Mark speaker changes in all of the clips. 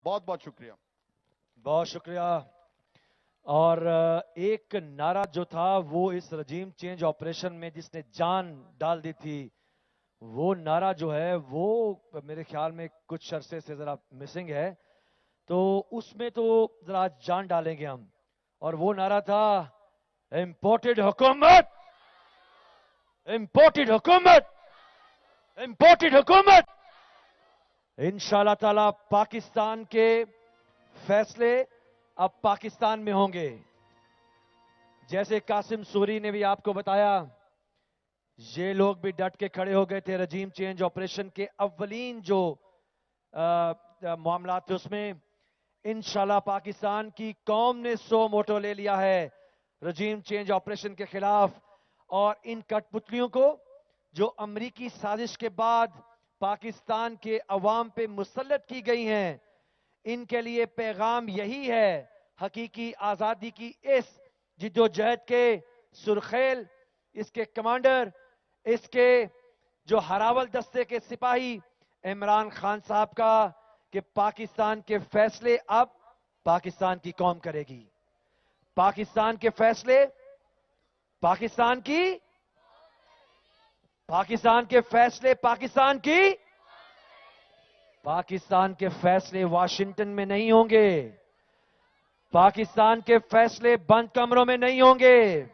Speaker 1: بہت بہت شکریہ.
Speaker 2: بہت شکریہ. اور ایک نعرہ جو تھا وہ اس رجیم چینج آپریشن میں جس نے جان ڈال دی تھی، وہ نعرہ جو ہے وہ میرے خیال میں کچھ عرصے سے ذرا مسنگ ہے، تو اس میں تو ذرا جان ڈالیں گے ہم. اور وہ نعرہ تھا امپورٹڈ حکومت، امپورٹڈ حکومت، امپورٹڈ حکومت. انشاءاللہ تعالی پاکستان کے فیصلے اب پاکستان میں ہوں گے. جیسے قاسم سوری نے بھی آپ کو بتایا، یہ لوگ بھی ڈٹ کے کھڑے ہو گئے تھے رجیم چینج آپریشن کے اولین جو معاملات تھے اس میں. انشاءاللہ پاکستان کی قوم نے سو موٹو لے لیا ہے رجیم چینج آپریشن کے خلاف، اور ان کٹ پتلیوں کو جو امریکی سازش کے بعد پاکستان کے عوام پہ مسلط کی گئی ہیں، ان کے لیے پیغام یہی ہے. حقیقی آزادی کی اس جدوجہد کے سرخیل، اس کے کمانڈر، اس کے جو ہراول دستے کے سپاہی عمران خان صاحب کا، کہ پاکستان کے فیصلے اب پاکستان کی قوم کرے گی. پاکستان کے فیصلے پاکستان کی، پاکستان کے فیصلے پاکستان کی، پاکستان کے فیصلے واشنگٹن میں نہیں ہوں گے. پاکستان کے فیصلے بند کمروں میں نہیں ہوں گے.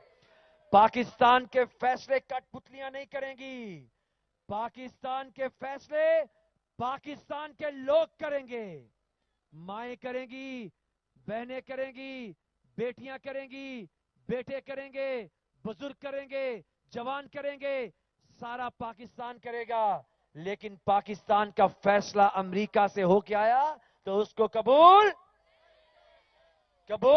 Speaker 2: پاکستان کے فیصلے کٹ پتلیاں نہیں کریں گی. پاکستان کے فیصلے پاکستان کے لوگ کریں گے. مائیں کریں گی، بہنیں کریں گی، بیٹیاں کریں گی، بیٹے کریں گے، بزرگ کریں گے، جوان کریں گے، سارا پاکستان کرے گا. لیکن پاکستان کا فیصلہ امریکہ سے ہو کے آیا تو اس کو قبول